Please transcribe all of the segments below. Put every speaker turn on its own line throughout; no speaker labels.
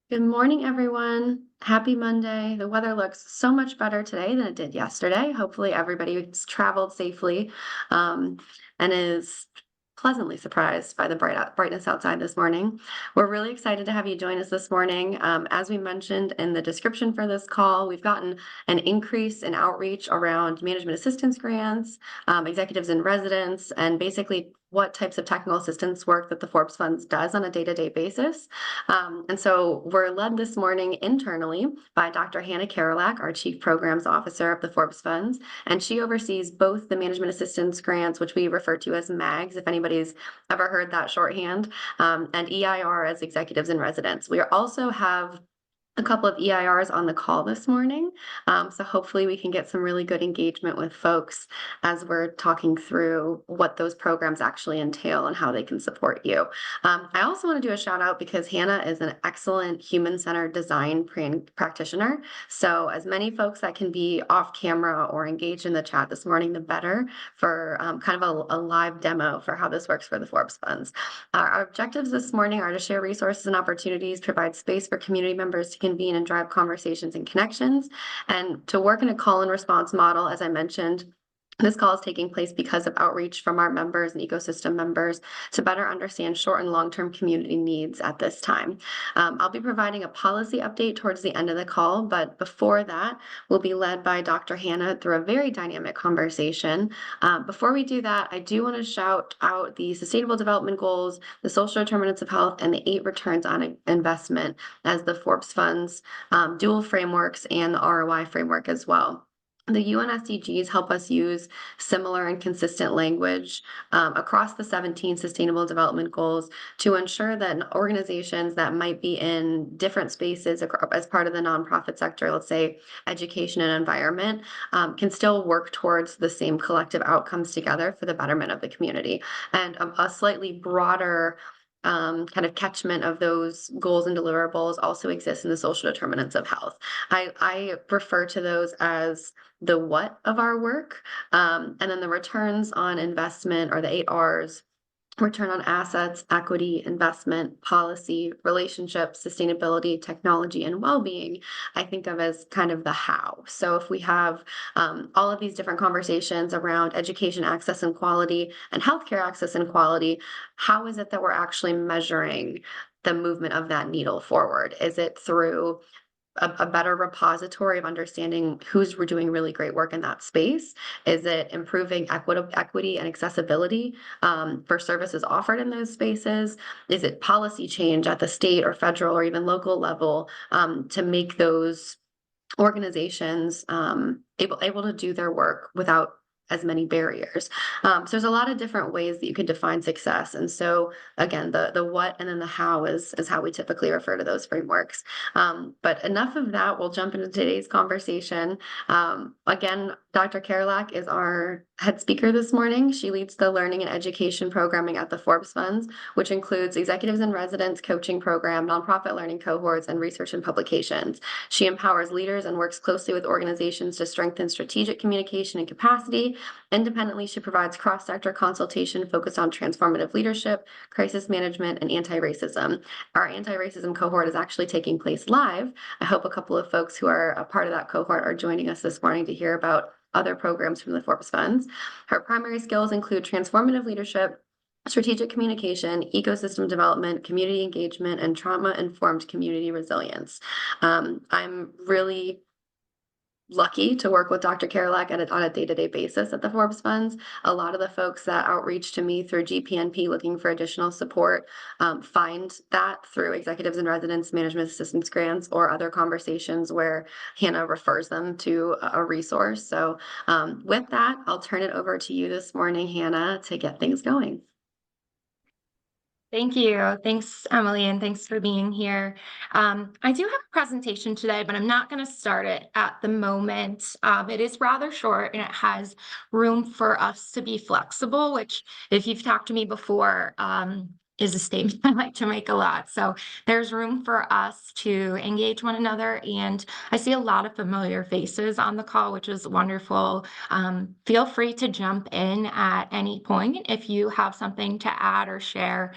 Good morning, everyone. Happy Monday. The weather looks so much better today than it did yesterday. Hopefully, everybody's traveled safely, um, and is pleasantly surprised by the brightness outside this morning. We're really excited to have you join us this morning. As we mentioned in the description for this call, we've gotten an increase in outreach around management assistance grants, executives in residence, and basically what types of technical assistance work that the Forbes Funds does on a day-to-day basis. And so we're led this morning internally by Dr. Hannah Karolak, our Chief Programs Officer of the Forbes Funds, and she oversees both the Management Assistance Grants, which we refer to as MAGs, if anybody's ever heard that shorthand, and EIR as Executives in Residence. We also have a couple of EIRs on the call this morning. So hopefully we can get some really good engagement with folks as we're talking through what those programs actually entail and how they can support you. I also want to do a shout out because Hannah is an excellent human-centered design practitioner. So as many folks that can be off camera or engaged in the chat this morning, the better for kind of a live demo for how this works for the Forbes Funds. Our objectives this morning are to share resources and opportunities, provide space for community members to convene and drive conversations and connections, and to work in a call and response model. As I mentioned, this call is taking place because of outreach from our members and ecosystem members to better understand short and long-term community needs at this time. I'll be providing a policy update towards the end of the call, but before that, we'll be led by Dr. Hannah through a very dynamic conversation. Before we do that, I do want to shout out the Sustainable Development Goals, the social determinants of health, and the 8 returns on investment as the Forbes Funds dual frameworks and the ROI framework as well. The UN SDGs help us use similar and consistent language across the 17 Sustainable Development Goals to ensure that organizations that might be in different spaces as part of the nonprofit sector, let's say education and environment, can still work towards the same collective outcomes together for the betterment of the community. And a slightly broader kind of catchment of those goals and deliverables also exists in the social determinants of health. I refer to those as the what of our work, and then the returns on investment, or the 8 R's: return on assets, equity, investment, policy, relationships, sustainability, technology, and well-being, I think of as kind of the how. So if we have all of these different conversations around education access and quality and healthcare access and quality, how is it that we're actually measuring the movement of that needle forward? Is it through a better repository of understanding who's doing really great work in that space? Is it improving equity and accessibility for services offered in those spaces? Is it policy change at the state or federal or even local level to make those organizations able to do their work without as many barriers? So there's a lot of different ways that you can define success. And so again, the what and then the how is how we typically refer to those frameworks. But enough of that. We'll jump into today's conversation. Again, Dr. Karolak is our head speaker this morning. She leads the learning and education programming at the Forbes Funds, which includes executives in residence coaching program, nonprofit learning cohorts, and research and publications. She empowers leaders and works closely with organizations to strengthen strategic communication and capacity. Independently, she provides cross-sector consultation focused on transformative leadership, crisis management, and anti-racism. Our anti-racism cohort is actually taking place live. I hope a couple of folks who are a part of that cohort are joining us this morning to hear about other programs from the Forbes Funds. Her primary skills include transformative leadership, strategic communication, ecosystem development, community engagement, and trauma-informed community resilience. I'm really lucky to work with Dr. Karolak on a day-to-day basis at the Forbes Funds. A lot of the folks that outreach to me through GPNP looking for additional support find that through executives in residence management assistance grants or other conversations where Hannah refers them to a resource. So with that, I'll turn it over to you this morning, Hannah, to get things going.
Thank you. Thanks, Emily, and thanks for being here. I do have a presentation today, but I'm not going to start it at the moment. It is rather short and it has room for us to be flexible, which, if you've talked to me before, is a statement I like to make a lot. So there's room for us to engage one another. And I see a lot of familiar faces on the call, which is wonderful. Feel free to jump in at any point if you have something to add or share.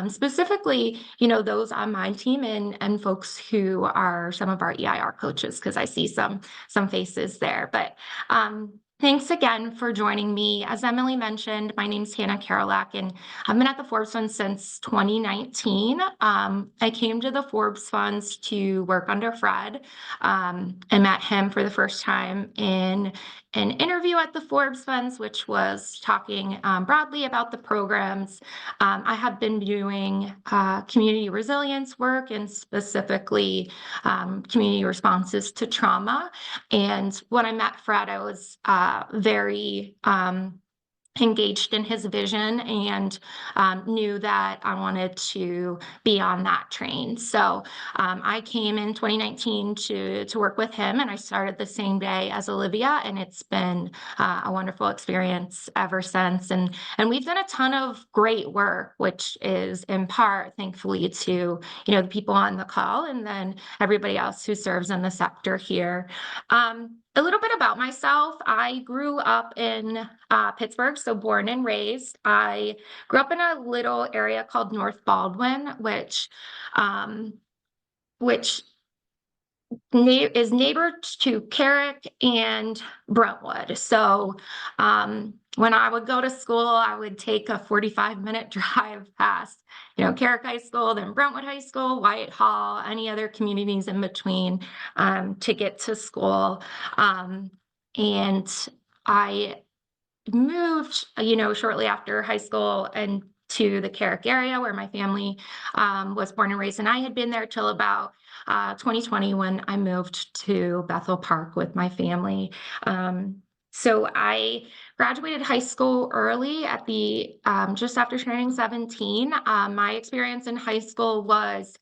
Specifically, those on my team and folks who are some of our EIR coaches, because I see some faces there. But thanks again for joining me. As Emily mentioned, my name's Hannah Karolak, and I've been at the Forbes Funds since 2019. I came to the Forbes Funds to work under Fred. I met him for the first time in an interview at the Forbes Funds, which was talking broadly about the programs. I have been doing community resilience work and specifically community responses to trauma. And when I met Fred, I was very engaged in his vision and knew that I wanted to be on that train. So I came in 2019 to work with him, and I started the same day as Olivia, and it's been a wonderful experience ever since. And we've done a ton of great work, which is in part, thankfully, to the people on the call and then everybody else who serves in the sector here. A little bit about myself. I grew up in Pittsburgh, so born and raised. I grew up in a little area called North Baldwin, which is neighbor to Carrick and Brentwood. So when I would go to school, I would take a 45-minute drive past, Carrick High School, then Brentwood High School, Whitehall, any other communities in between to get to school. And I moved, shortly after high school and to the Carrick area where my family was born and raised. And I had been there till about 2020 when I moved to Bethel Park with my family. So I graduated high school early at the just after turning 17. My experience in high school was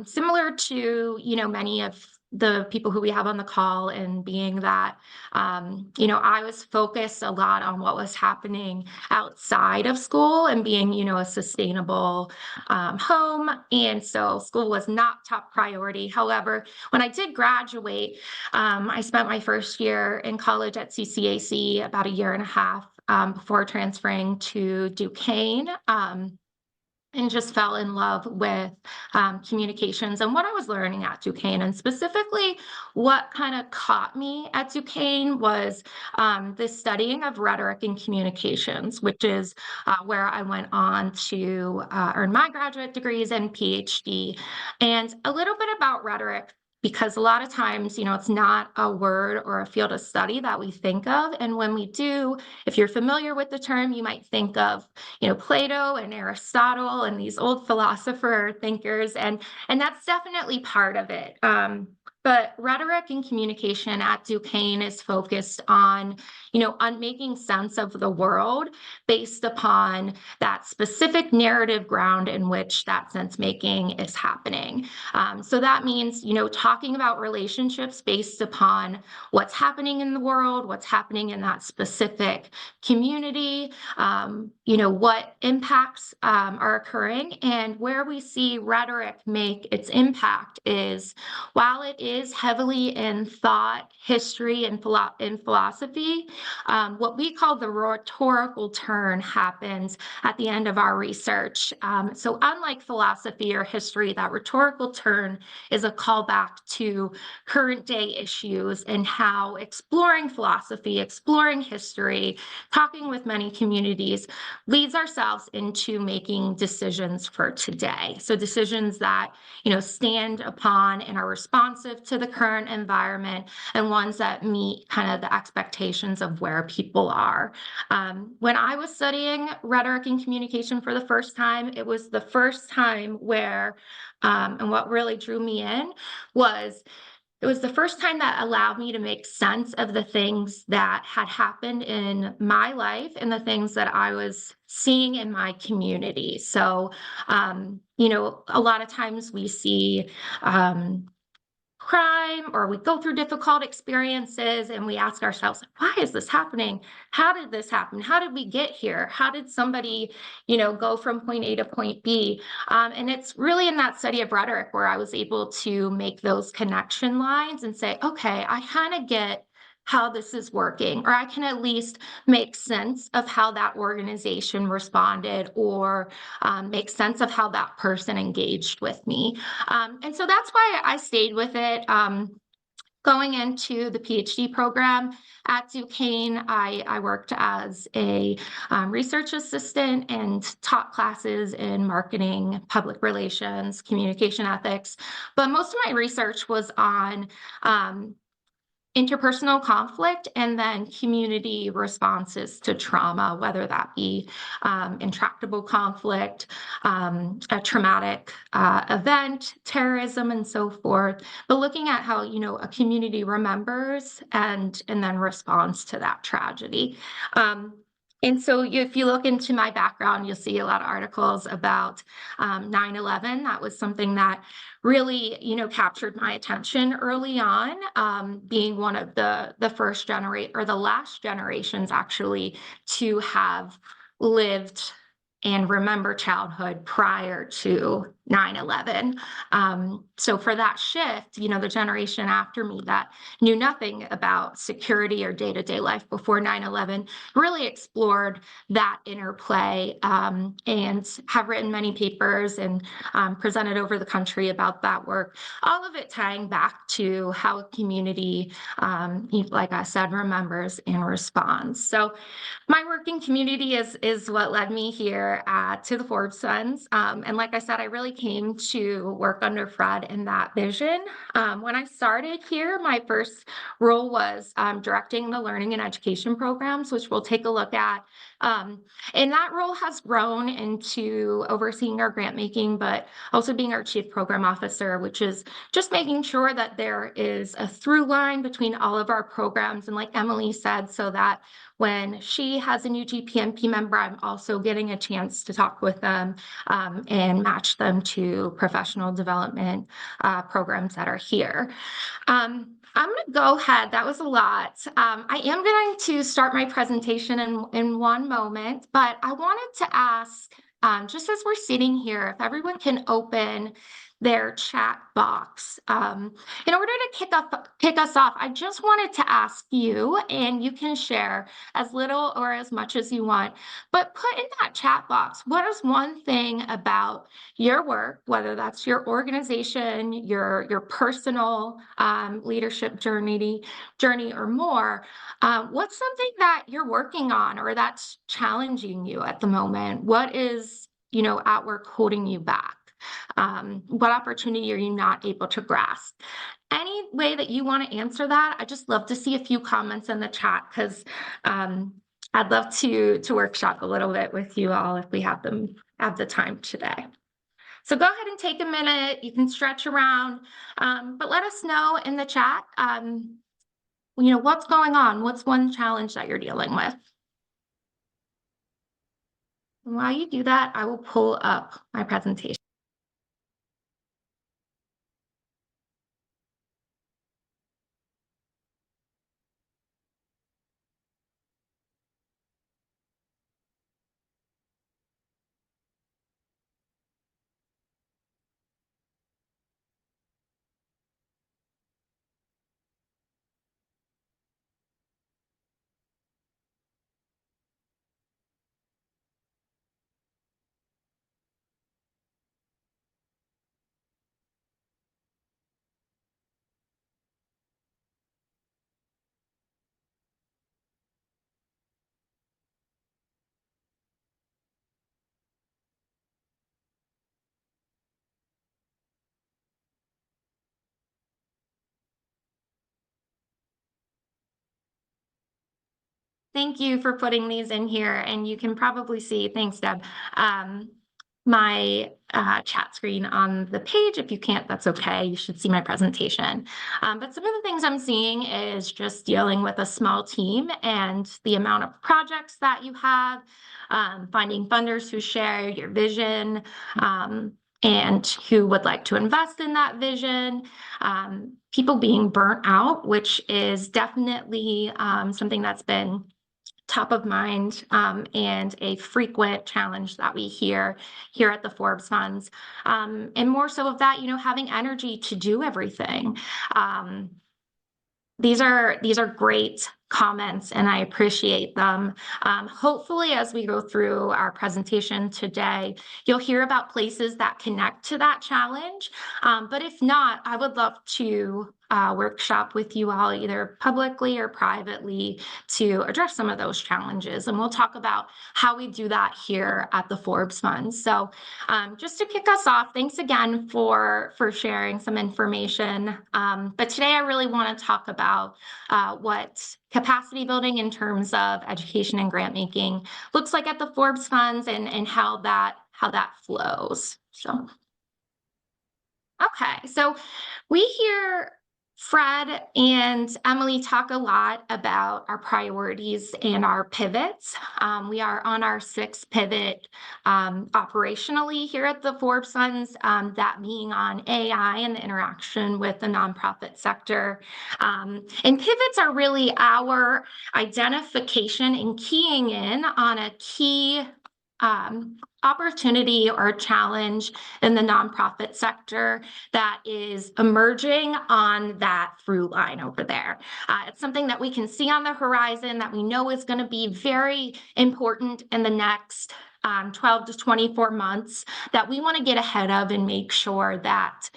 similar to many of the people who we have on the call, and being that I was focused a lot on what was happening outside of school and being a sustainable home, and so school was not top priority. However, when I did graduate, I spent my first year in college at CCAC, about a year and a half before transferring to Duquesne. And just fell in love with communications and what I was learning at Duquesne. And specifically, what kind of caught me at Duquesne was the studying of rhetoric and communications, which is where I went on to earn my graduate degrees and PhD. And a little bit about rhetoric, because a lot of times, it's not a word or a field of study that we think of. And when we do, if you're familiar with the term, you might think of Plato and Aristotle and these old philosopher thinkers, and that's definitely part of it. But rhetoric and communication at Duquesne is focused on, on making sense of the world based upon that specific narrative ground in which that sense making is happening. So that means, talking about relationships based upon what's happening in the world, what's happening in that specific community, what impacts are occurring. And where we see rhetoric make its impact is, while it is heavily in thought, history, and in philosophy, what we call the rhetorical turn happens at the end of our research. So unlike philosophy or history, that rhetorical turn is a callback to current day issues and how exploring philosophy, exploring history, talking with many communities leads ourselves into making decisions for today. So decisions that, stand upon and are responsive to the current environment, and ones that meet kind of the expectations of where people are. When I was studying rhetoric and communication for the first time, it was the first time where, and what really drew me in was, it was the first time that allowed me to make sense of the things that had happened in my life and the things that I was seeing in my community. So, a lot of times we see crime or we go through difficult experiences and we ask ourselves, why is this happening? How did this happen? How did we get here? How did somebody, go from point A to point B? And it's really in that study of rhetoric where I was able to make those connection lines and say, okay, I kind of get how this is working, or I can at least make sense of how that organization responded, or make sense of how that person engaged with me. And so that's why I stayed with it. Going into the PhD program at Duquesne, I worked as a research assistant and taught classes in marketing, public relations, communication ethics. But most of my research was on interpersonal conflict and then community responses to trauma, whether that be intractable conflict, a traumatic event, terrorism, and so forth. But looking at how a community remembers and then responds to that tragedy. And so if you look into my background, you'll see a lot of articles about 9/11. That was something that really, captured my attention early on, being one of the first generation or the last generations actually to have lived and remember childhood prior to 9/11. So for that shift, the generation after me that knew nothing about security or day-to-day life before 9/11 really explored that interplay, and have written many papers and presented over the country about that work, all of it tying back to how a community, like I said, remembers and responds. So my working community is what led me here to the Forbes Funds. And like I said, I really came to work under Fred in that vision. When I started here, my first role was directing the learning and education programs, which we'll take a look at. And that role has grown into overseeing our grant making, but also being our chief program officer, which is just making sure that there is a through line between all of our programs. And like Emily said, so that when she has a new GPMP member, I'm also getting a chance to talk with them and match them to professional development programs that are here. I'm going to go ahead. That was a lot. I am going to start my presentation in one moment, but I wanted to ask, just as we're sitting here, if everyone can open their chat box. In order to kick us off, I just wanted to ask you, and you can share as little or as much as you want, but put in that chat box, what is one thing about your work, whether that's your organization, your personal leadership journey or more, what's something that you're working on or that's challenging you at the moment? What is, at work holding you back? What opportunity are you not able to grasp? Any way that you want to answer that, I just love to see a few comments in the chat because I'd love to workshop a little bit with you all if we have the time today. So go ahead and take a minute. You can stretch around, but let us know in the chat. What's going on? What's one challenge that you're dealing with? And while you do that, I will pull up my presentation. Thank you for putting these in here, and you can probably see, thanks, Deb, my chat screen on the page. If you can't, that's okay. You should see my presentation. But some of the things I'm seeing is just dealing with a small team and the amount of projects that you have, finding funders who share your vision, and who would like to invest in that vision, people being burnt out, which is definitely something that's been top of mind and a frequent challenge that we hear here at the Forbes Funds. And more so of that, having energy to do everything. Um, these are great comments, and I appreciate them. Hopefully, as we go through our presentation today, you'll hear about places that connect to that challenge. But if not, I would love to workshop with you all either publicly or privately to address some of those challenges. And we'll talk about how we do that here at the Forbes Fund. So just to kick us off, thanks again for sharing some information. But today I really want to talk about what capacity building in terms of education and grant making looks like at the Forbes Funds, and how that flows. So, okay, so we hear Fred and Emily talk a lot about our priorities and our pivots. We are on our sixth pivot operationally here at the Forbes Funds, that being on AI and the interaction with the nonprofit sector. And pivots are really our identification and keying in on a key opportunity or challenge in the nonprofit sector that is emerging on that through line over there. It's something that we can see on the horizon that we know is going to be very important in the next 12 to 24 months, that we want to get ahead of and make sure that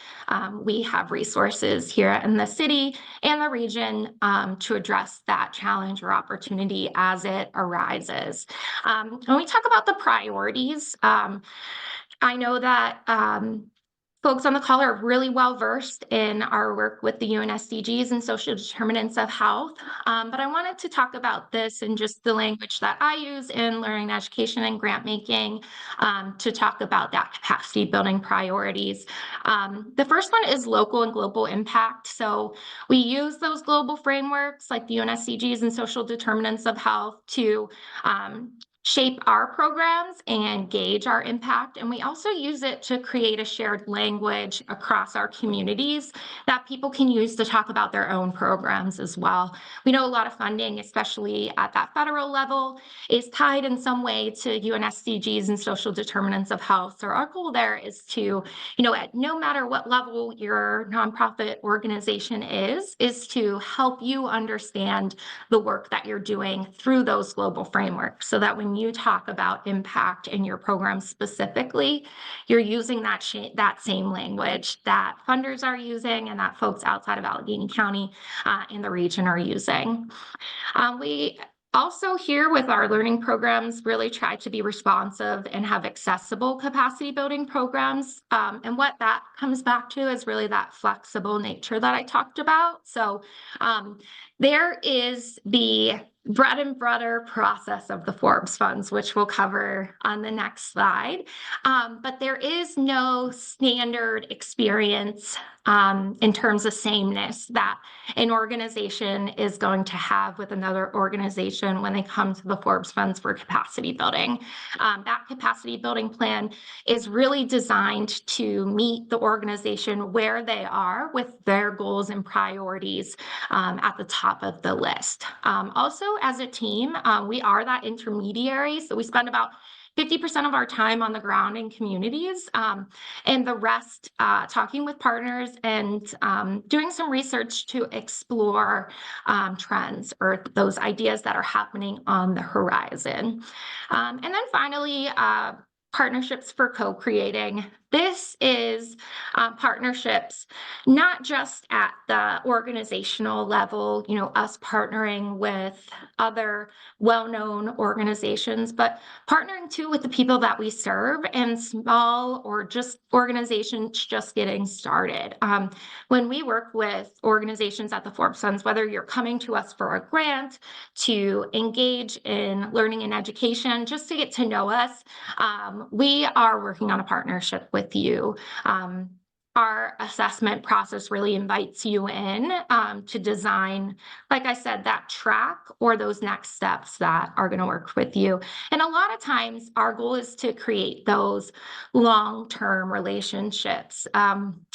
we have resources here in the city and the region to address that challenge or opportunity as it arises. When we talk about the priorities, I know that folks on the call are really well versed in our work with the UN SDGs and social determinants of health. But I wanted to talk about this in just the language that I use in learning education and grant making, to talk about that capacity building priorities. The first one is local and global impact. So we use those global frameworks like the UN SDGs and social determinants of health to shape our programs and gauge our impact. And we also use it to create a shared language across our communities that people can use to talk about their own programs as well. We know a lot of funding, especially at that federal level, is tied in some way to UN SDGs and social determinants of health. So our goal there is to, at no matter what level your nonprofit organization is to help you understand the work that you're doing through those global frameworks, so that when you talk about impact in your program specifically, you're using that same language that funders are using and that folks outside of Allegheny County in the region are using. We also here with our learning programs really try to be responsive and have accessible capacity building programs. And what that comes back to is really that flexible nature that I talked about. So there is the bread and butter process of the Forbes Funds, which we'll cover on the next slide. But there is no standard experience in terms of sameness that an organization is going to have with another organization when they come to the Forbes Funds for capacity building. That capacity building plan is really designed to meet the organization where they are with their goals and priorities at the top of the list. Also, as a team, we are that intermediary, so we spend about 50% of our time on the ground in communities, and the rest talking with partners and doing some research to explore trends or those ideas that are happening on the horizon. And then finally, partnerships for co-creating. This is partnerships, not just at the organizational level, us partnering with other well-known organizations, but partnering too with the people that we serve and small or just organizations just getting started. When we work with organizations at the Forbes Funds, whether you're coming to us for a grant, to engage in learning and education, just to get to know us, we are working on a partnership with you. our assessment process really invites you in to design, like I said, that track or those next steps that are going to work with you. And a lot of times, our goal is to create those long-term relationships.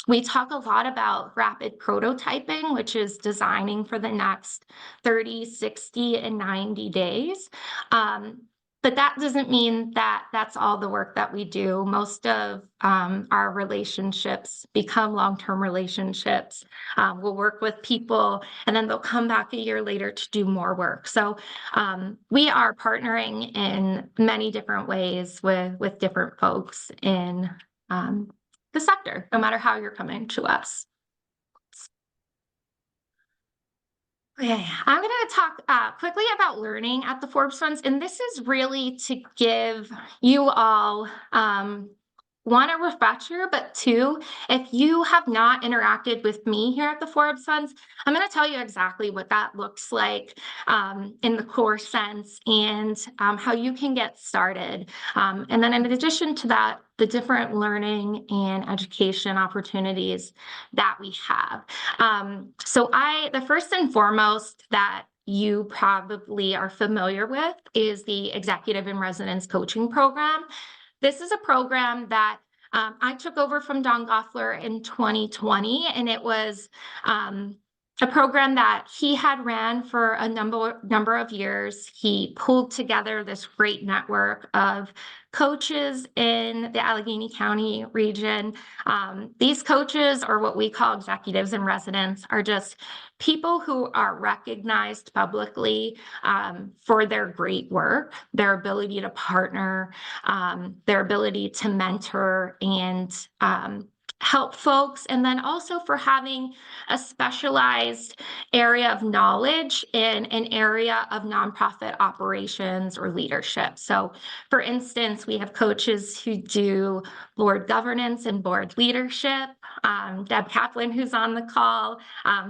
We talk a lot about rapid prototyping, which is designing for the next 30, 60, and 90 days. But that doesn't mean that that's all the work that we do. Most of our relationships become long-term relationships. We'll work with people and then they'll come back a year later to do more work. So we are partnering in many different ways with different folks in the sector, no matter how you're coming to us. Okay, I'm going to talk quickly about learning at the Forbes Funds, and this is really to give you all one, a refresher, but two, if you have not interacted with me here at the Forbes Funds, I'm going to tell you exactly what that looks like in the core sense and how you can get started. And then in addition to that, the different learning and education opportunities that we have. So the first and foremost that you probably are familiar with is the Executive in Residence Coaching Program. This is a program that I took over from Don Goffler in 2020, and it was a program that he had ran for a number of years. He pulled together this great network of coaches in the Allegheny County region. These coaches, or what we call executives in residence, are just people who are recognized publicly for their great work, their ability to partner, their ability to mentor and help folks, and then also for having a specialized area of knowledge in an area of nonprofit operations or leadership. So, for instance, we have coaches who do board governance and board leadership. Deb Kaplan, who's on the call,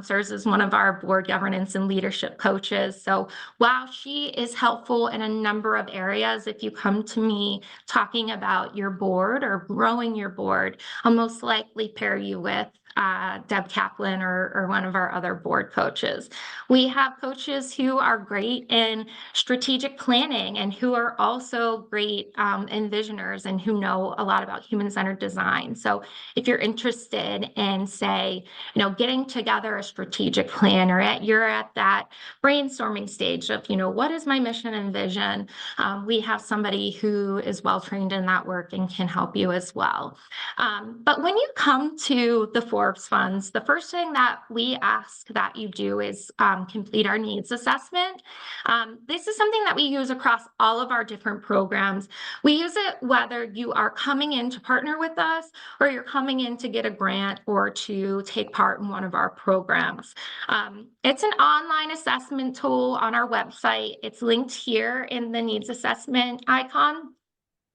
serves as one of our board governance and leadership coaches. So while she is helpful in a number of areas, if you come to me talking about your board or growing your board, I'll most likely pair you with Deb Kaplan or one of our other board coaches. We have coaches who are great in strategic planning and who are also great envisioners and who know a lot about human-centered design. So if you're interested in, say, getting together a strategic plan, or you're at that brainstorming stage of, what is my mission and vision? We have somebody who is well-trained in that work and can help you as well. But when you come to the Forbes Funds, the first thing that we ask that you do is complete our needs assessment. This is something that we use across all of our different programs. We use it whether you are coming in to partner with us or you're coming in to get a grant or to take part in one of our programs. It's an online assessment tool on our website. It's linked here in the needs assessment icon,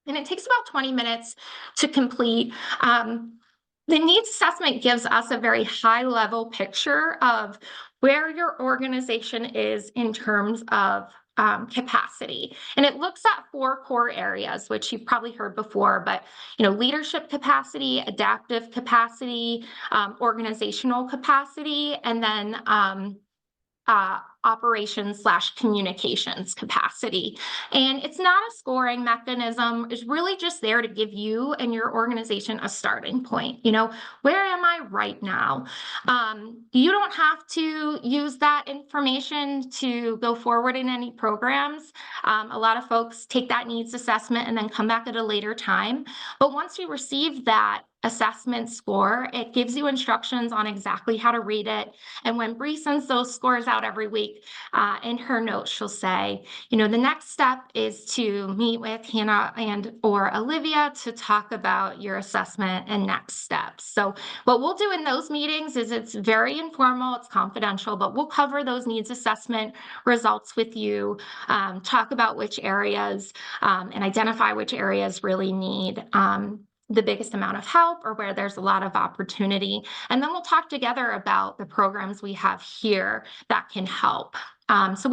and it takes about 20 minutes to complete. The needs assessment gives us a very high-level picture of where your organization is in terms of capacity. And it looks at 4 core areas, which you've probably heard before, but leadership capacity, adaptive capacity, organizational capacity, and then operations/communications capacity. And it's not a scoring mechanism. It's really just there to give you and your organization a starting point. Where am I right now? You don't have to use that information to go forward in any programs. A lot of folks take that needs assessment and then come back at a later time. But once you receive that assessment score, it gives you instructions on exactly how to read it. And when Bree sends those scores out every week, in her notes, she'll say, the next step is to meet with Hannah and or Olivia to talk about your assessment and next steps. So what we'll do in those meetings is it's very informal, it's confidential, but we'll cover those needs assessment results with you, talk about which areas and identify which areas really need the biggest amount of help or where there's a lot of opportunity. And then we'll talk together about the programs we have here that can help. So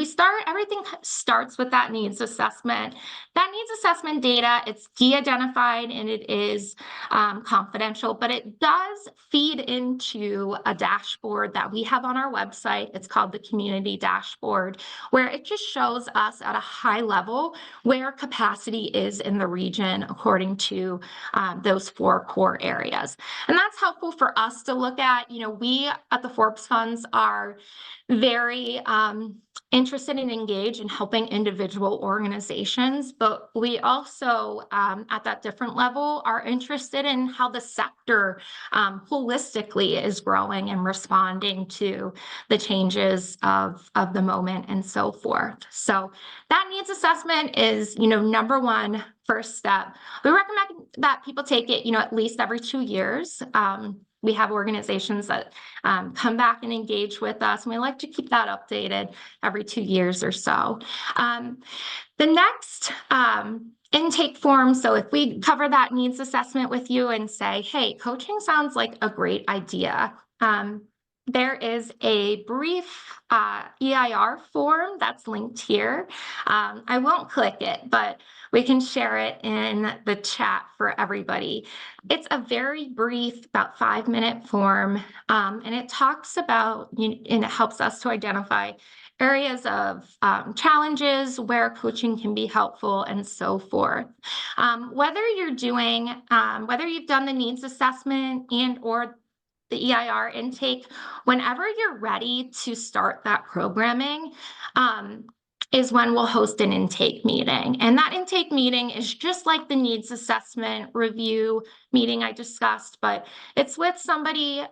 everything starts with that needs assessment. That needs assessment data, it's de-identified and it is confidential, but it does feed into a dashboard that we have on our website. It's called the community dashboard, where it just shows us at a high level where capacity is in the region according to those 4 core areas. And that's helpful for us to look at. We at the Forbes Funds are very interested and engaged in helping individual organizations, but we also, at that different level, are interested in how the sector holistically is growing and responding to the changes of the moment and so forth. So that needs assessment is, number one first step. We recommend that people take it, at least every 2 years. We have organizations that come back and engage with us, and we like to keep that updated every 2 years or so. The next intake form, so if we cover that needs assessment with you and say, hey, coaching sounds like a great idea, there is a brief EIR form that's linked here. I won't click it, but we can share it in the chat for everybody. It's a very brief, about 5-minute form, and it talks about, and it helps us to identify areas of challenges where coaching can be helpful and so forth. Whether you've done the needs assessment and or the EIR intake, whenever you're ready to start that programming, is when we'll host an intake meeting. And that intake meeting is just like the needs assessment review meeting I discussed, but it's with somebody,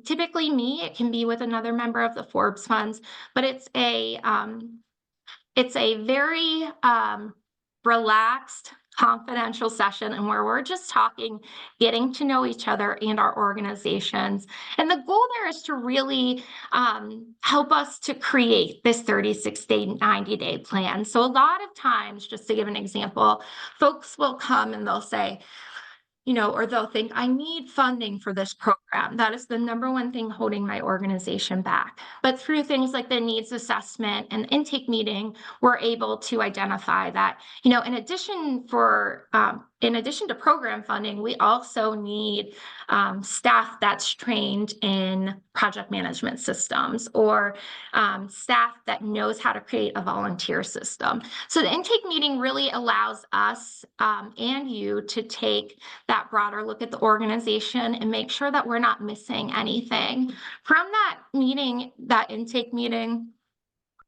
typically me, it can be with another member of the Forbes Funds, but it's a very relaxed, confidential session, and where we're just talking, getting to know each other and our organizations. And the goal there is to really help us to create this 36-day, 90-day plan. So a lot of times, just to give an example, folks will come and they'll say, or they'll think, I need funding for this program. That is the number one thing holding my organization back. But through things like the needs assessment and intake meeting, we're able to identify that, in addition to program funding, we also need staff that's trained in project management systems or staff that knows how to create a volunteer system. So the intake meeting really allows us and you to take that broader look at the organization and make sure that we're not missing anything. From that meeting, that intake meeting,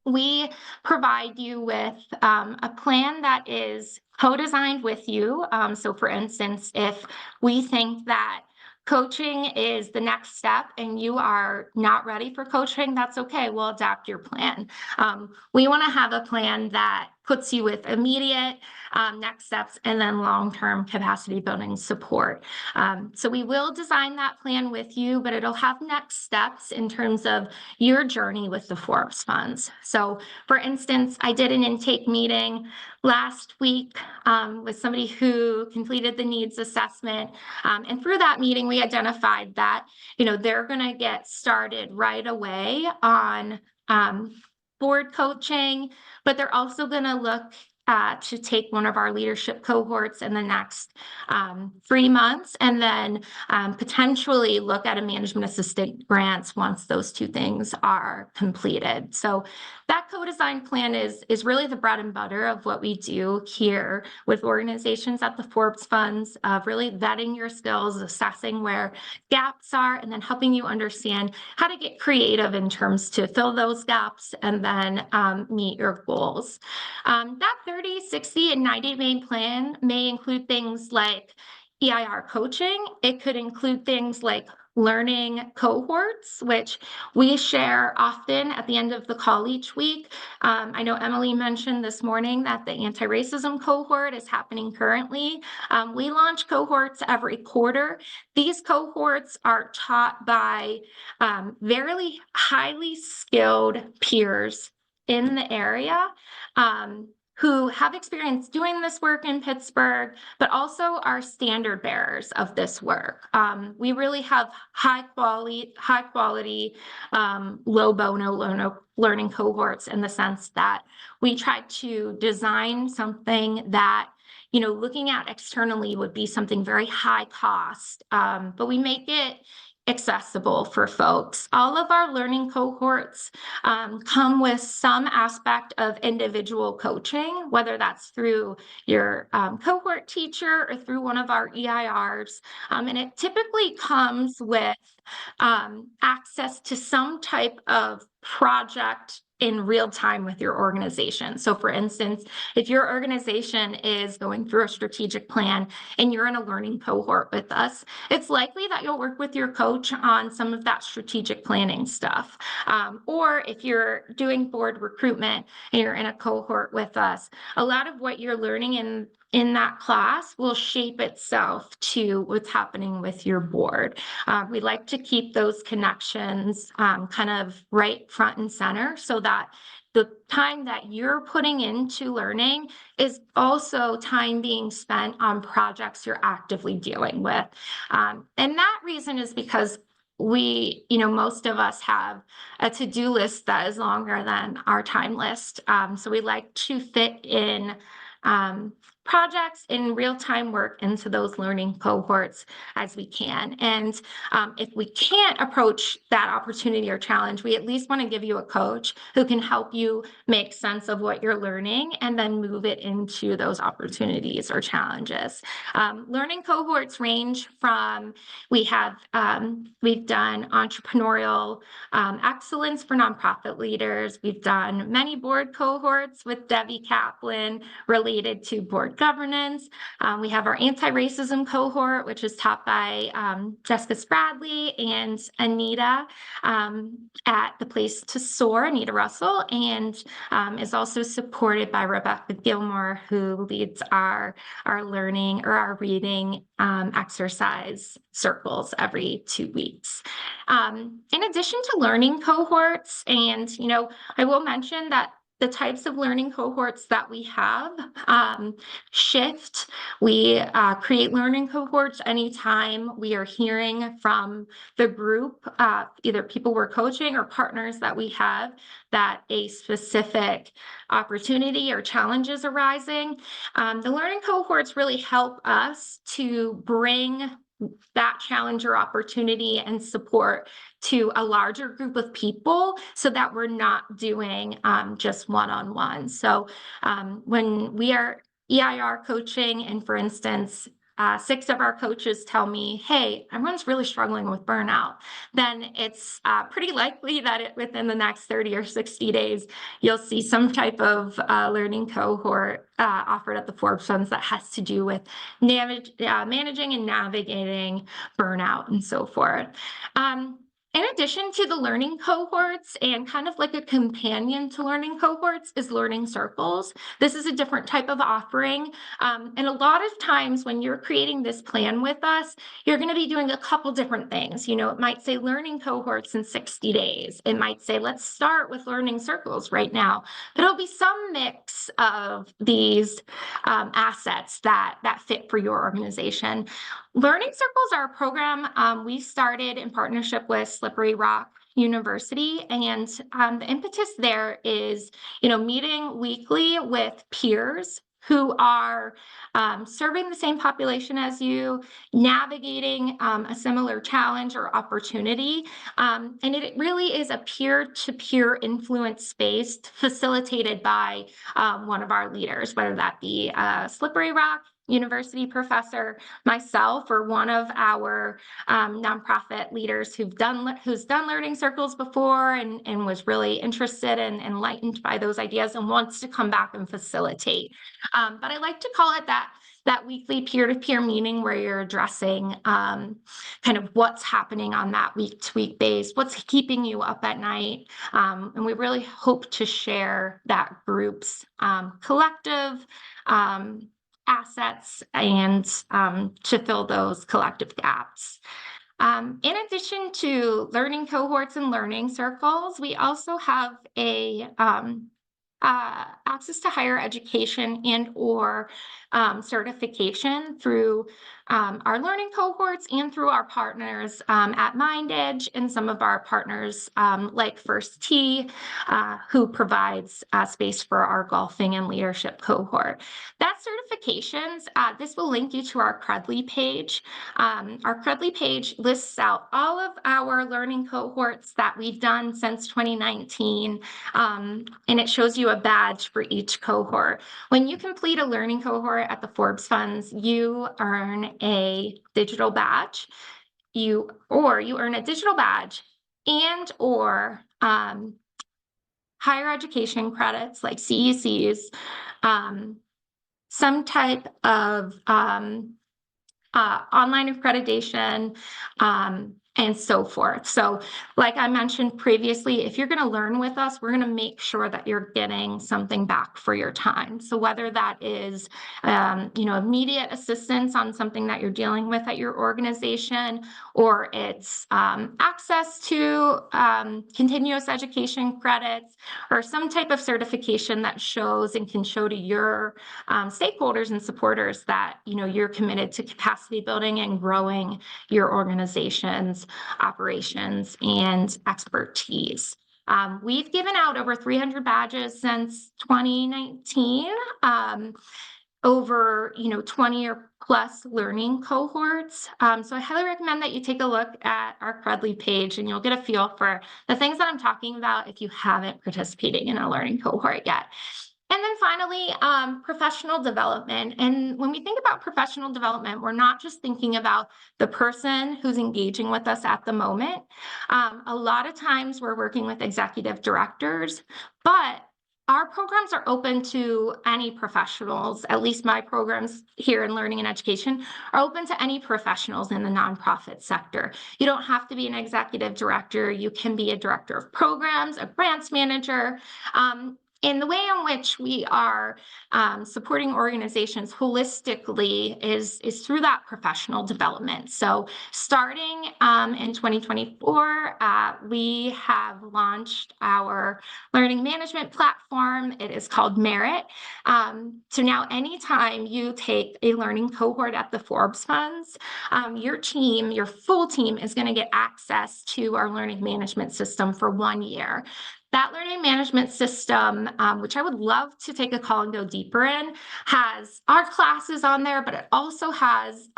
we provide you with a plan that is co-designed with you. So for instance, if we think that coaching is the next step and you are not ready for coaching, that's okay. We'll adapt your plan. We want to have a plan that puts you with immediate next steps and then long-term capacity building support. So we will design that plan with you, but it'll have next steps in terms of your journey with the Forbes Funds. So for instance, I did an intake meeting last week with somebody who completed the needs assessment. And through that meeting, we identified that, they're going to get started right away on board coaching, but they're also going to look to take one of our leadership cohorts in the next 3 months, and then potentially look at a management assistant grants once those 2 things are completed. So that co-design plan is really the bread and butter of what we do here with organizations at the Forbes Funds, of really vetting your skills, assessing where gaps are, and then helping you understand how to get creative in terms to fill those gaps and then meet your goals. That 30, 60, and 90-day plan may include things like EIR coaching. It could include things like learning cohorts, which we share often at the end of the call each week. I know Emily mentioned this morning that the anti-racism cohort is happening currently. We launch cohorts every quarter. These cohorts are taught by very highly skilled peers in the area. who have experience doing this work in Pittsburgh, but also are standard bearers of this work. We really have high quality, low bono learning cohorts in the sense that we try to design something that, looking at externally would be something very high cost, but we make it accessible for folks. All of our learning cohorts come with some aspect of individual coaching, whether that's through your cohort teacher or through one of our EIRs. And it typically comes with access to some type of project in real time with your organization. So for instance, if your organization is going through a strategic plan and you're in a learning cohort with us, it's likely that you'll work with your coach on some of that strategic planning stuff. Or if you're doing board recruitment and you're in a cohort with us, a lot of what you're learning in that class will shape itself to what's happening with your board. We like to keep those connections kind of right front and center so that the time that you're putting into learning is also time being spent on projects you're actively dealing with. And that reason is because most of us have a to-do list that is longer than our time list. So we like to fit in projects in real-time work into those learning cohorts as we can. And if we can't approach that opportunity or challenge, we at least want to give you a coach who can help you make sense of what you're learning and then move it into those opportunities or challenges. Learning cohorts range from, we've done entrepreneurial excellence for nonprofit leaders. We've done many board cohorts with Debbie Kaplan related to board governance. We have our anti-racism cohort, which is taught by Jessica Spradley and Anita at the Place to Soar, Anita Russell, and is also supported by Rebecca Gilmore, who leads our learning or our reading exercise circles every 2 weeks. In addition to learning cohorts, and I will mention that the types of learning cohorts that we have shift. We create learning cohorts anytime we are hearing from the group, either people we're coaching or partners that we have, that a specific opportunity or challenge is arising. The learning cohorts really help us to bring that challenge or opportunity and support to a larger group of people so that we're not doing just one-on-one. So when we are EIR coaching, and for instance, 6 of our coaches tell me, hey, everyone's really struggling with burnout, then it's pretty likely that within the next 30 or 60 days, you'll see some type of learning cohort offered at the Forbes Funds that has to do with managing and navigating burnout and so forth. In addition to the learning cohorts, and kind of like a companion to learning cohorts, is learning circles. This is a different type of offering. And a lot of times when you're creating this plan with us, you're going to be doing a couple different things. It might say learning cohorts in 60 days. It might say, let's start with learning circles right now. But it'll be some mix of these assets that fit for your organization. Learning Circles are a program we started in partnership with Slippery Rock University, and the impetus there is, meeting weekly with peers who are serving the same population as you, navigating a similar challenge or opportunity. And it really is a peer-to-peer influence space facilitated by one of our leaders, whether that be Slippery Rock University professor, myself, or one of our nonprofit leaders who's done learning circles before and was really interested and enlightened by those ideas and wants to come back and facilitate. But I like to call it that weekly peer-to-peer meeting where you're addressing kind of what's happening on that week-to-week base, what's keeping you up at night. And we really hope to share that group's collective assets and to fill those collective gaps. In addition to learning cohorts and learning circles, we also have a access to higher education and or certification through our learning cohorts and through our partners at MindEdge and some of our partners like First Tee, who provides space for our golfing and leadership cohort. That certifications, this will link you to our Credly page. Our Credly page lists out all of our learning cohorts that we've done since 2019, and it shows you a badge for each cohort. When you complete a learning cohort at the Forbes Funds, you earn a digital badge. You earn a digital badge and or higher education credits like CECs, some type of online accreditation, and so forth. So like I mentioned previously, if you're going to learn with us, we're going to make sure that you're getting something back for your time. So whether that is, immediate assistance on something that you're dealing with at your organization, or it's access to continuous education credits, or some type of certification that shows and can show to your stakeholders and supporters that, you're committed to capacity building and growing your organization's operations and expertise. We've given out over 300 badges since 2019, over 20 or plus learning cohorts. So I highly recommend that you take a look at our Credly page and you'll get a feel for the things that I'm talking about if you haven't participated in a learning cohort yet. And then finally, professional development. And when we think about professional development, we're not just thinking about the person who's engaging with us at the moment. A lot of times we're working with executive directors, but our programs are open to any professionals. At least my programs here in learning and education are open to any professionals in the nonprofit sector. You don't have to be an executive director. You can be a director of programs, a grants manager. And the way in which we are supporting organizations holistically is through that professional development. So starting in 2024, we have launched our learning management platform. It is called Merit. So now anytime you take a learning cohort at the Forbes Funds, your full team is going to get access to our learning management system for 1 year. That learning management system, which I would love to take a call and go deeper in, has our classes on there, but it also has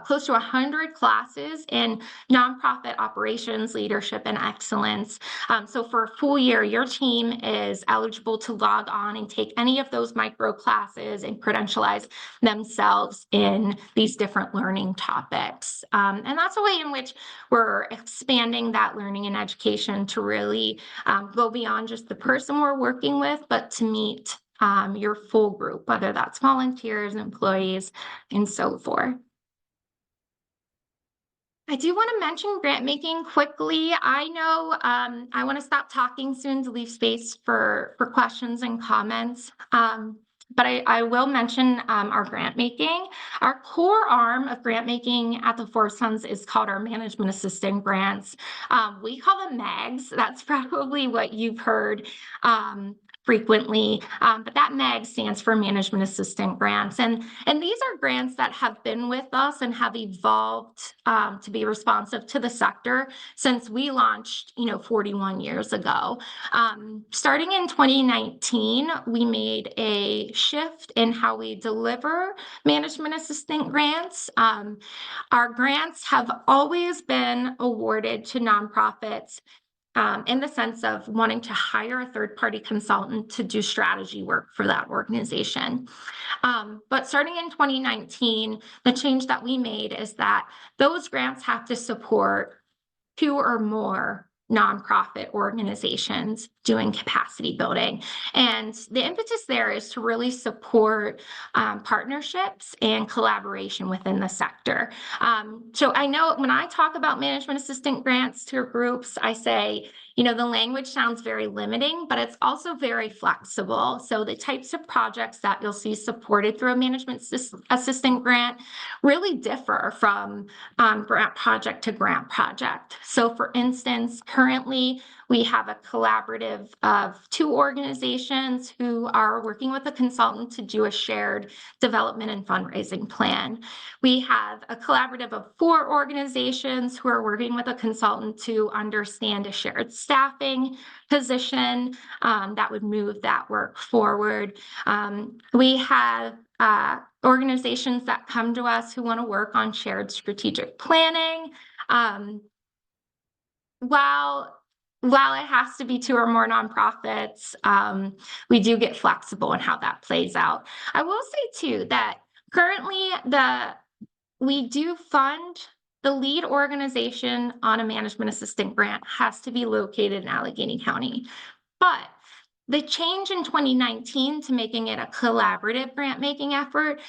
close to 100 classes in nonprofit operations, leadership, and excellence. So for a full year, your team is eligible to log on and take any of those micro classes and credentialize themselves in these different learning topics. And that's a way in which we're expanding that learning and education to really go beyond just the person we're working with, but to meet your full group, whether that's volunteers, employees, and so forth. I do want to mention grant making quickly. I know I want to stop talking soon to leave space for questions and comments. But I will mention our grant making. Our core arm of grant making at the Forbes Funds is called our Management Assistant Grants. We call them MAGs. That's probably what you've heard frequently, but that MAG stands for Management Assistant Grants. And these are grants that have been with us and have evolved to be responsive to the sector since we launched, 41 years ago. Starting in 2019, we made a shift in how we deliver management assistant grants. Our grants have always been awarded to nonprofits in the sense of wanting to hire a third-party consultant to do strategy work for that organization. But starting in 2019, the change that we made is that those grants have to support 2 or more nonprofit organizations doing capacity building. And the impetus there is to really support partnerships and collaboration within the sector. So I know when I talk about management assistant grants to groups, I say, the language sounds very limiting, but it's also very flexible. So the types of projects that you'll see supported through a management assistant grant really differ from grant project to grant project. So for instance, currently we have a collaborative of 2 organizations who are working with a consultant to do a shared development and fundraising plan. We have a collaborative of 4 organizations who are working with a consultant to understand a shared staffing position that would move that work forward. We have organizations that come to us who want to work on shared strategic planning. Um, while it has to be 2 or more nonprofits, we do get flexible in how that plays out. I will say too that currently we do fund the lead organization on a management assistant grant has to be located in Allegheny County. But the change in 2019 to making it a collaborative grant making effort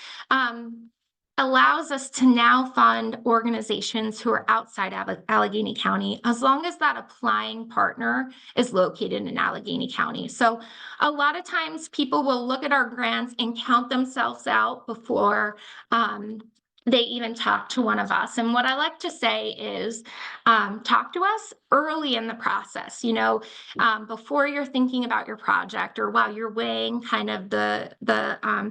allows us to now fund organizations who are outside Allegheny County, as long as that applying partner is located in Allegheny County. So a lot of times people will look at our grants and count themselves out before they even talk to one of us. And what I like to say is talk to us early in the process, before you're thinking about your project or while you're weighing kind of the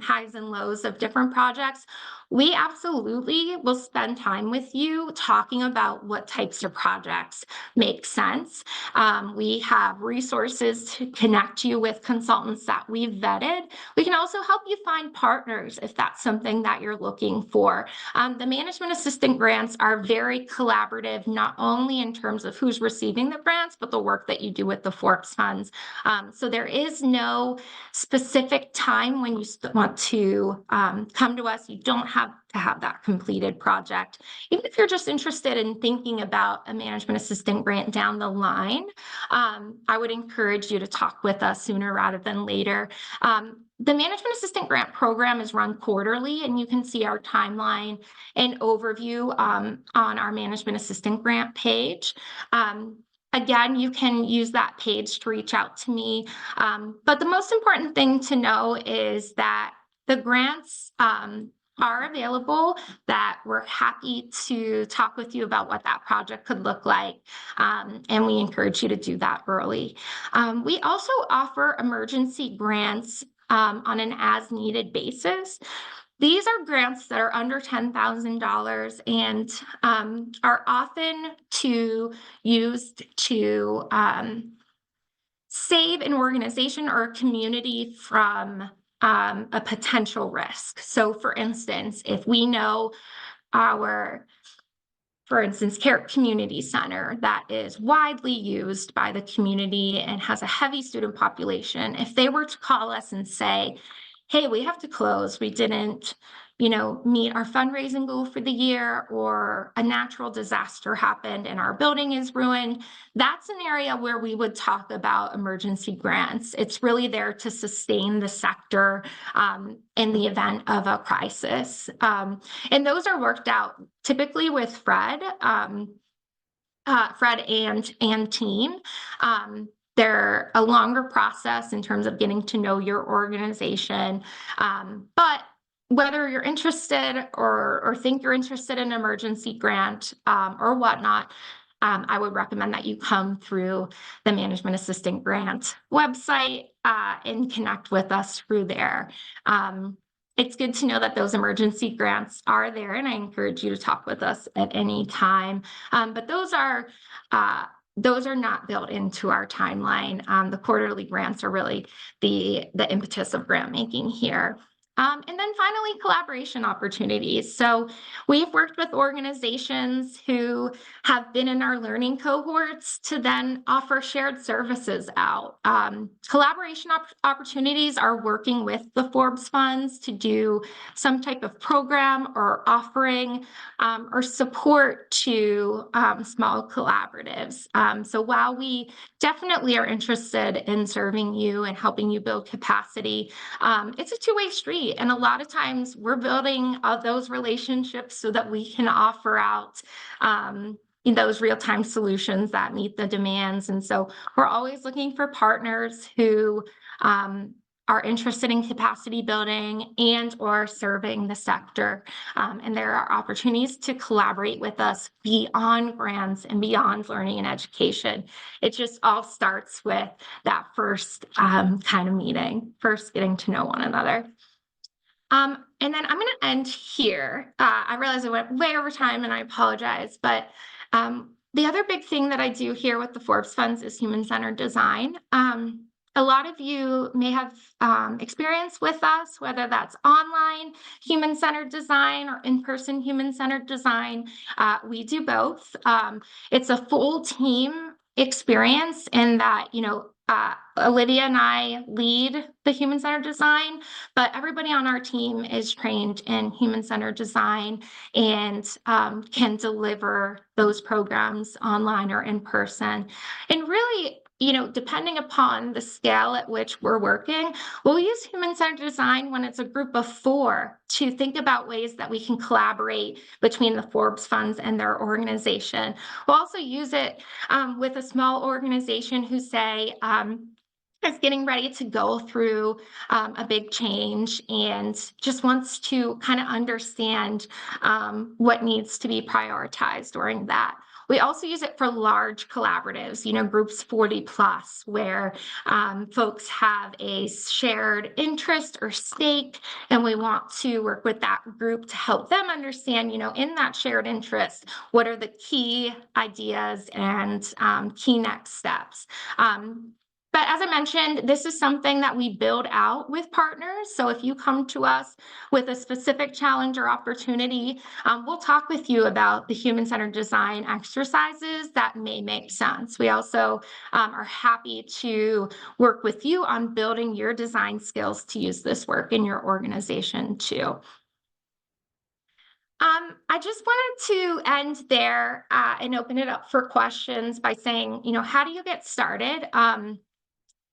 highs and lows of different projects. We absolutely will spend time with you talking about what types of projects make sense. We have resources to connect you with consultants that we've vetted. We can also help you find partners if that's something that you're looking for. The management assistant grants are very collaborative, not only in terms of who's receiving the grants, but the work that you do with the Forbes Funds. So there is no specific time when you want to come to us. You don't have to have that completed project. Even if you're just interested in thinking about a management assistant grant down the line, I would encourage you to talk with us sooner rather than later. The management assistant grant program is run quarterly, and you can see our timeline and overview on our management assistant grant page. Again, you can use that page to reach out to me. But the most important thing to know is that the grants are available, that we're happy to talk with you about what that project could look like. And we encourage you to do that early. We also offer emergency grants on an as-needed basis. These are grants that are under $10,000 and are often used to save an organization or a community from a potential risk. So for instance, if we know for instance, Carrick Community Center that is widely used by the community and has a heavy student population, if they were to call us and say, hey, we have to close, we didn't meet our fundraising goal for the year, or a natural disaster happened and our building is ruined, that's an area where we would talk about emergency grants. It's really there to sustain the sector in the event of a crisis. And those are worked out typically with Fred and team. They're a longer process in terms of getting to know your organization. But whether you're interested or think you're interested in an emergency grant or whatnot, I would recommend that you come through the management assistant grant website and connect with us through there. It's good to know that those emergency grants are there, and I encourage you to talk with us at any time. But those are not built into our timeline. The quarterly grants are really the impetus of grant making here. And then finally, collaboration opportunities. So we've worked with organizations who have been in our learning cohorts to then offer shared services out. Collaboration opportunities are working with the Forbes Funds to do some type of program or offering or support to small collaboratives. So while we definitely are interested in serving you and helping you build capacity, it's a two-way street. And a lot of times we're building those relationships so that we can offer out those real-time solutions that meet the demands. And so we're always looking for partners who are interested in capacity building and or serving the sector. And there are opportunities to collaborate with us beyond grants and beyond learning and education. It just all starts with that first kind of meeting, first getting to know one another. And then I'm going to end here. I realize I went way over time and I apologize, but the other big thing that I do here with the Forbes Funds is human-centered design. A lot of you may have experience with us, whether that's online human-centered design or in-person human-centered design. We do both. It's a full team experience in that, Olivia and I lead the human-centered design, but everybody on our team is trained in human-centered design and can deliver those programs online or in person. And really, depending upon the scale at which we're working, we'll use human-centered design when it's a group of 4 to think about ways that we can collaborate between the Forbes Funds and their organization. We'll also use it with a small organization who say, is getting ready to go through a big change and just wants to kind of understand what needs to be prioritized during that. We also use it for large collaboratives, groups 40 plus, where folks have a shared interest or stake, and we want to work with that group to help them understand, in that shared interest, what are the key ideas and key next steps. But as I mentioned, this is something that we build out with partners. So if you come to us with a specific challenge or opportunity, we'll talk with you about the human-centered design exercises that may make sense. We also are happy to work with you on building your design skills to use this work in your organization too. I just wanted to end there and open it up for questions by saying, how do you get started?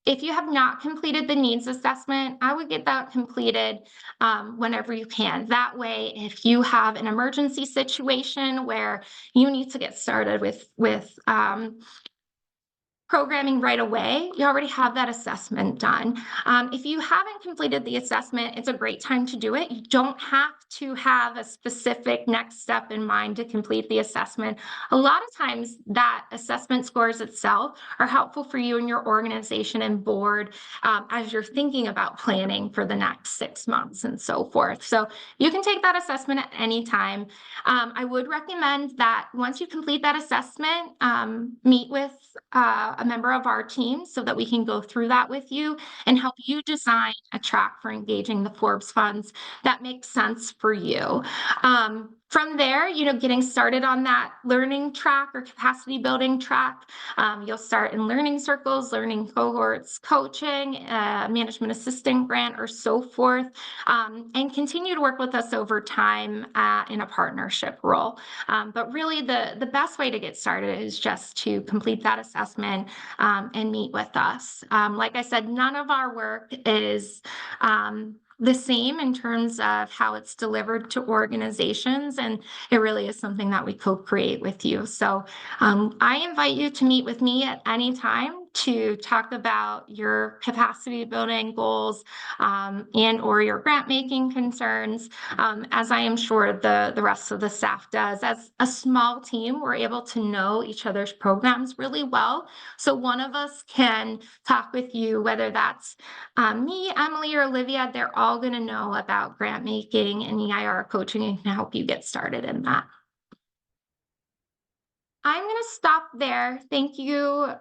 If you have not completed the needs assessment, I would get that completed whenever you can. That way, if you have an emergency situation where you need to get started with programming right away, you already have that assessment done. If you haven't completed the assessment, it's a great time to do it. You don't have to have a specific next step in mind to complete the assessment. A lot of times that assessment scores itself are helpful for you and your organization and board as you're thinking about planning for the next 6 months and so forth. So you can take that assessment at any time. I would recommend that once you complete that assessment, meet with a member of our team so that we can go through that with you and help you design a track for engaging the Forbes Funds that makes sense for you. From there, getting started on that learning track or capacity building track, you'll start in learning circles, learning cohorts, coaching, management assistant grant, or so forth, and continue to work with us over time in a partnership role. But really, the best way to get started is just to complete that assessment and meet with us. Like I said, none of our work is the same in terms of how it's delivered to organizations, and it really is something that we co-create with you. So I invite you to meet with me at any time to talk about your capacity building goals and or your grant making concerns, as I am sure the rest of the staff does. As a small team, we're able to know each other's programs really well. So one of us can talk with you, whether that's me, Emily, or Olivia. They're all going to know about grant making and EIR coaching and can help you get started in that. I'm going to stop there. Thank you.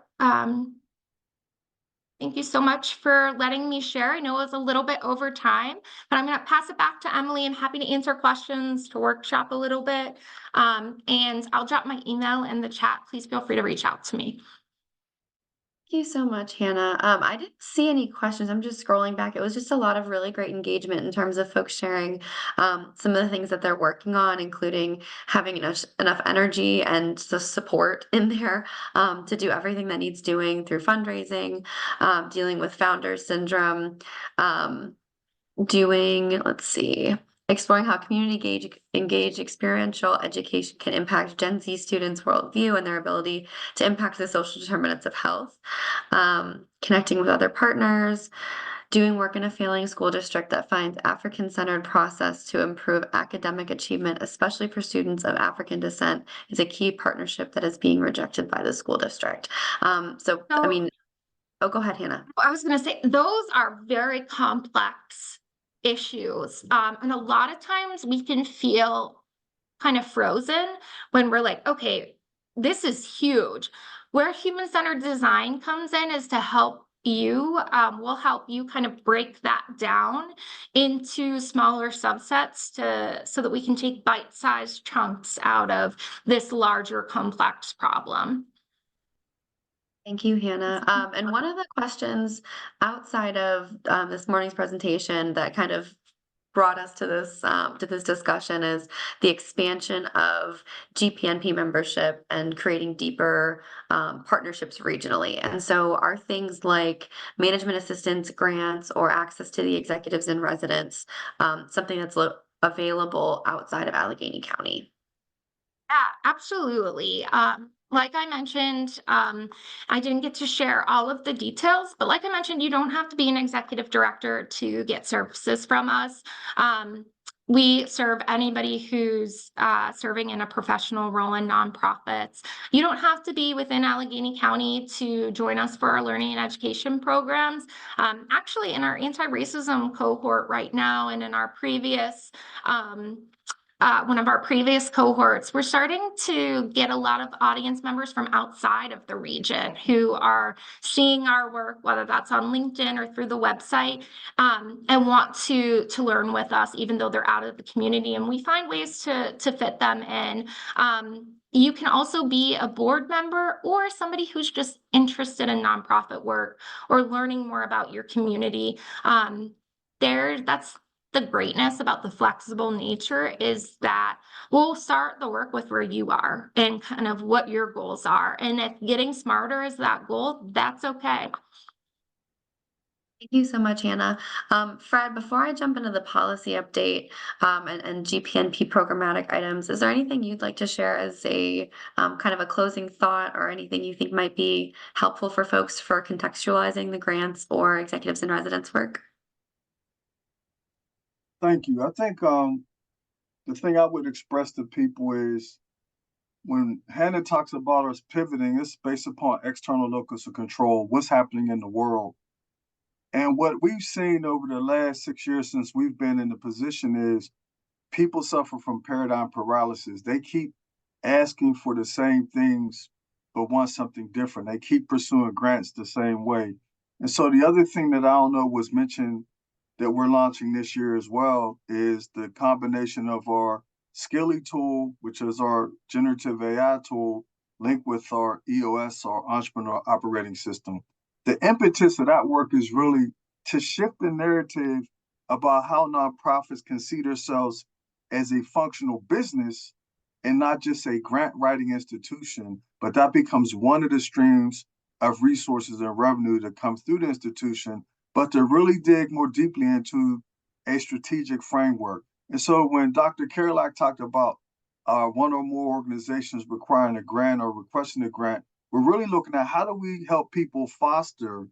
Thank you so much for letting me share. I know it was a little bit over time, but I'm going to pass it back to Emily. I'm happy to answer questions, to workshop a little bit, and I'll drop my email in the chat. Please feel free to reach out to me.
Thank you so much, Hannah. I didn't see any questions. I'm just scrolling back. It was just a lot of really great engagement in terms of folks sharing some of the things that they're working on, including having enough energy and the support in there to do everything that needs doing through fundraising, dealing with founder syndrome, let's see, exploring how community engaged experiential education can impact Gen Z students' worldview and their ability to impact the social determinants of health, connecting with other partners, doing work in a failing school district that finds African-centered process to improve academic achievement, especially for students of African descent, is a key partnership that is being rejected by the school district. I
So
mean, oh, go ahead, Hannah.
I was going to say, those are very complex issues. And a lot of times we can feel kind of frozen when we're like, okay, this is huge. Where human centered design comes in is to help you, will help you kind of break that down into smaller subsets so that we can take bite sized chunks out of this larger complex problem.
Thank you, Hannah. And one of the questions outside of this morning's presentation that kind of brought us to this discussion is the expansion of GPNP membership and creating deeper partnerships regionally. And so, are things like management assistance grants or access to the executives in residence something that's available outside of Allegheny County?
Yeah, absolutely. Like I mentioned, I didn't get to share all of the details, but like I mentioned, you don't have to be an executive director to get services from us. We serve anybody who's serving in a professional role in nonprofits. You don't have to be within Allegheny County to join us for our learning and education programs. Actually, in our anti-racism cohort right now, and in our previous one of our previous cohorts, we're starting to get a lot of audience members from outside of the region who are seeing our work, whether that's on LinkedIn or through the website, and want to learn with us, even though they're out of the community. And we find ways to fit them in. You can also be a board member or somebody who's just interested in nonprofit work or learning more about your community. That's the greatness about the flexible nature, is that we'll start the work with where you are and kind of what your goals are. And if getting smarter is that goal, that's okay.
Thank you so much, Hannah. Fred, before I jump into the policy update and GPNP programmatic items, is there anything you'd like to share as a kind of a closing thought, or anything you think might be helpful for folks for contextualizing the grants or executives in residence work?
Thank you. I think the thing I would express to people is when Hannah talks about us pivoting, it's based upon external locus of control, what's happening in the world. And what we've seen over the last 6 years since we've been in the position is people suffer from paradigm paralysis. They keep asking for the same things, but want something different. They keep pursuing grants the same way. And so the other thing that I don't know was mentioned that we're launching this year as well is the combination of our Skilly tool, which is our generative AI tool, linked with our EOS, our entrepreneur operating system. The impetus of that work is really to shift the narrative about how nonprofits can see themselves as a functional business and not just a grant writing institution, but that becomes one of the streams of resources and revenue that comes through the institution, but to really dig more deeply into a strategic framework. And so when Dr. Kerlak talked about one or more organizations requiring a grant or requesting a grant, we're really looking at how do we help people foster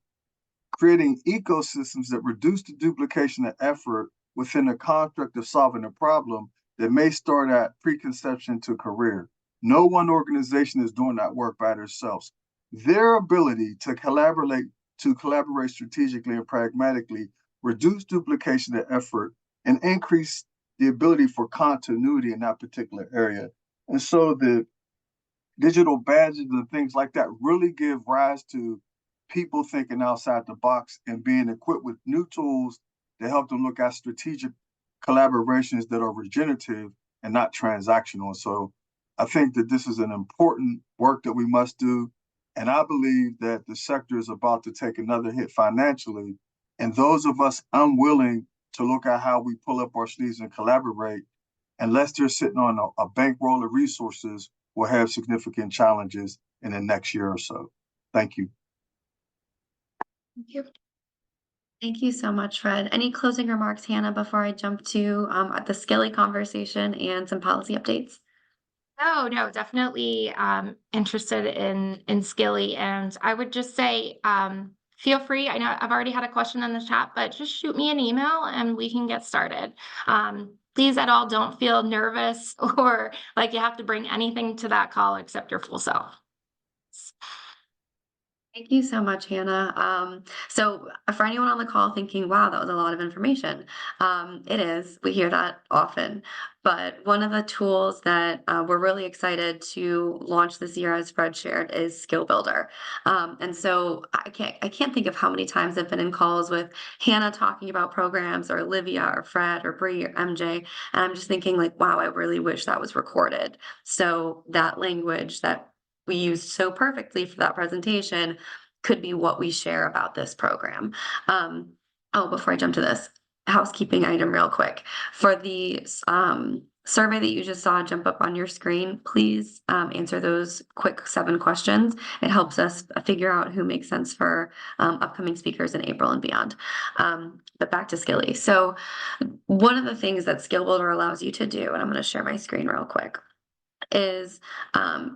creating ecosystems that reduce the duplication of effort within the construct of solving a problem that may start at preconception to career. No one organization is doing that work by themselves. Their ability to collaborate strategically and pragmatically, reduce duplication of effort, and increase the ability for continuity in that particular area. And so the digital badges and things like that really give rise to people thinking outside the box and being equipped with new tools to help them look at strategic collaborations that are regenerative and not transactional. So I think that this is an important work that we must do. And I believe that the sector is about to take another hit financially. And those of us unwilling to look at how we pull up our sleeves and collaborate, unless they're sitting on a bankroll of resources, will have significant challenges in the next year or so. Thank you.
Thank you.
Thank you so much, Fred. Any closing remarks, Hannah, before I jump to the Skilly conversation and some policy updates?
No, no, definitely interested in Skilly. And I would just say, feel free. I know I've already had a question in the chat, but just shoot me an email and we can get started. Please at all don't feel nervous or like you have to bring anything to that call except your full self.
Thank you so much, Hannah. So for anyone on the call thinking, wow, that was a lot of information, it is. We hear that often. But one of the tools that we're really excited to launch this year, as Fred shared, is Skill Builder. And so I can't think of how many times I've been in calls with Hannah talking about programs, or Olivia, or Fred, or Bree, or MJ, and I'm just thinking like, wow, I really wish that was recorded. So that language that we used so perfectly for that presentation could be what we share about this program. Oh, before I jump to this, housekeeping item real quick. For the survey that you just saw jump up on your screen, please answer those quick 7 questions. It helps us figure out who makes sense for upcoming speakers in April and beyond. But back to Skilly. So one of the things that Skill Builder allows you to do, and I'm going to share my screen real quick, is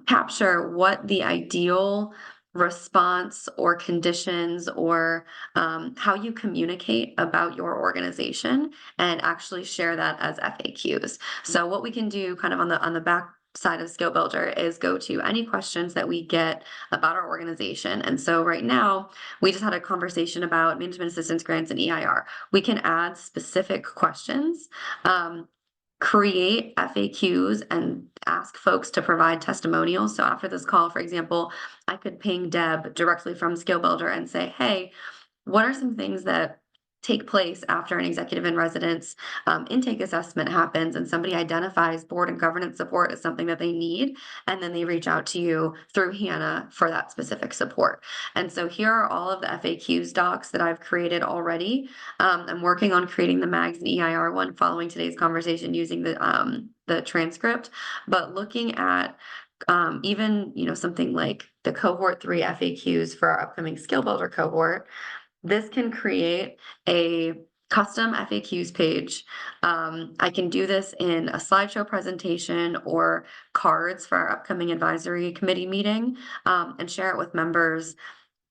capture what the ideal response or conditions, or how you communicate about your organization, and actually share that as FAQs. So what we can do kind of on the back side of Skill Builder is go to any questions that we get about our organization. And so right now we just had a conversation about management assistance grants and EIR. We can add specific questions, create FAQs, and ask folks to provide testimonials. So after this call, for example, I could ping Deb directly from Skill Builder and say, hey, what are some things that take place after an executive in residence intake assessment happens and somebody identifies board and governance support as something that they need, and then they reach out to you through Hannah for that specific support. And so here are all of the FAQs docs that I've created already. I'm working on creating the MAGS and EIR one following today's conversation using the transcript, but looking at even something like the cohort 3 FAQs for our upcoming Skill Builder cohort. This can create a custom FAQs page. I can do this in a slideshow presentation or cards for our upcoming advisory committee meeting, and share it with members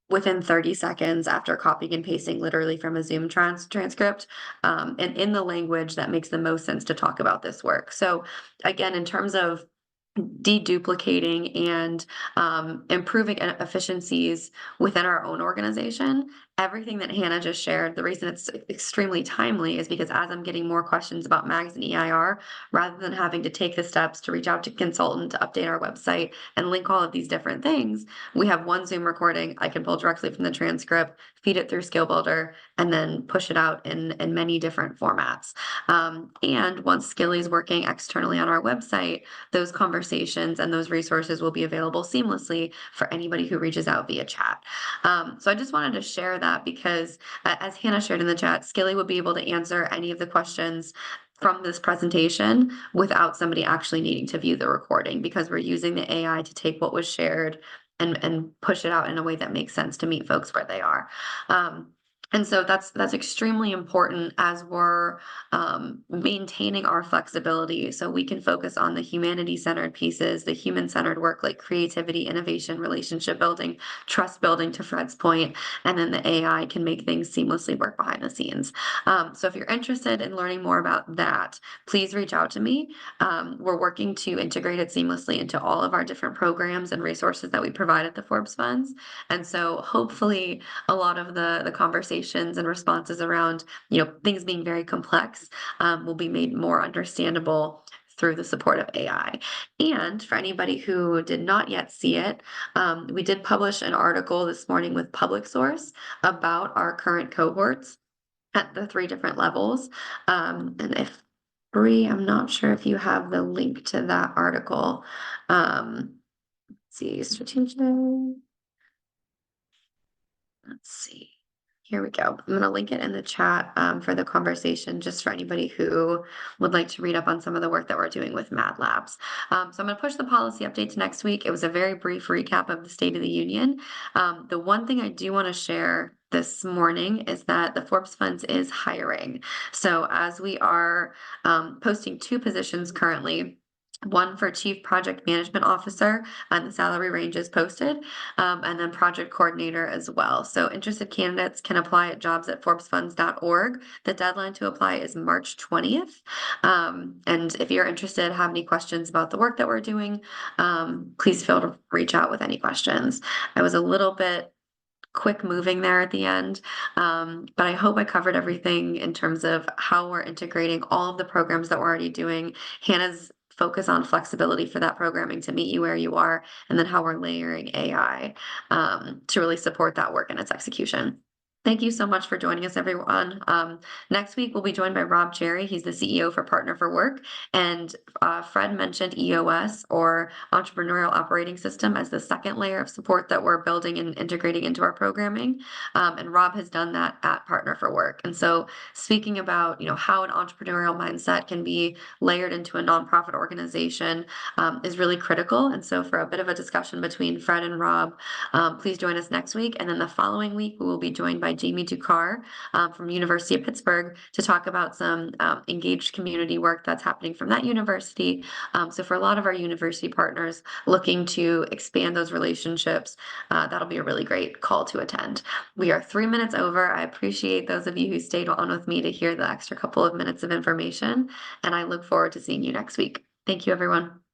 within 30 seconds after copying and pasting literally from a Zoom transcript, and in the language that makes the most sense to talk about this work. So again, in terms of deduplicating and improving efficiencies within our own organization, everything that Hannah just shared, the reason it's extremely timely is because as I'm getting more questions about MAGS and EIR, rather than having to take the steps to reach out to consultant to update our website and link all of these different things, we have one Zoom recording. I can pull directly from the transcript, feed it through Skill Builder, and then push it out in many different formats. And once Skilly is working externally on our website, those conversations and those resources will be available seamlessly for anybody who reaches out via chat. So I just wanted to share that because, as Hannah shared in the chat, Skilly would be able to answer any of the questions from this presentation without somebody actually needing to view the recording, because we're using the AI to take what was shared and push it out in a way that makes sense to meet folks where they are. And so that's extremely important as we're maintaining our flexibility, so we can focus on the humanity-centered pieces, the human-centered work like creativity, innovation, relationship building, trust building, to Fred's point, and then the AI can make things seamlessly work behind the scenes. So if you're interested in learning more about that, please reach out to me. We're working to integrate it seamlessly into all of our different programs and resources that we provide at the Forbes Funds. And so hopefully a lot of the conversations and responses around things being very complex will be made more understandable through the support of AI. And for anybody who did not yet see it, we did publish an article this morning with Public Source about our current cohorts at the 3 different levels. And if Bree, I'm not sure if you have the link to that article. Let's see, strategic. Let's see. Here we go. I'm going to link it in the chat for the conversation, just for anybody who would like to read up on some of the work that we're doing with Mad Labs. So I'm going to push the policy updates next week. It was a very brief recap of the State of the Union. The one thing I do want to share this morning is that the Forbes Funds is hiring. So as we are posting 2 positions currently, one for Chief Project Management Officer, and the salary range is posted, and then project coordinator as well. So interested candidates can apply at jobs@forbesfunds.org. The deadline to apply is March 20th. And if you're interested, have any questions about the work that we're doing, please feel to reach out with any questions. I was a little bit quick moving there at the end. But I hope I covered everything in terms of how we're integrating all of the programs that we're already doing. Hannah's focus on flexibility for that programming to meet you where you are, and then how we're layering AI to really support that work and its execution. Thank you so much for joining us, everyone. Next week, we'll be joined by Rob Jerry. He's the CEO for Partner for Work. And Fred mentioned EOS, or Entrepreneurial Operating System, as the second layer of support that we're building and integrating into our programming. And Rob has done that at Partner for Work. And so speaking about, how an entrepreneurial mindset can be layered into a nonprofit organization is really critical. And so for a bit of a discussion between Fred and Rob, please join us next week. And then the following week, we will be joined by Jamie Dukar from University of Pittsburgh to talk about some engaged community work that's happening from that university. So for a lot of our university partners looking to expand those relationships, that'll be a really great call to attend. We are 3 minutes over. I appreciate those of you who stayed on with me to hear the extra couple of minutes of information, and I look forward to seeing you next week. Thank you, everyone.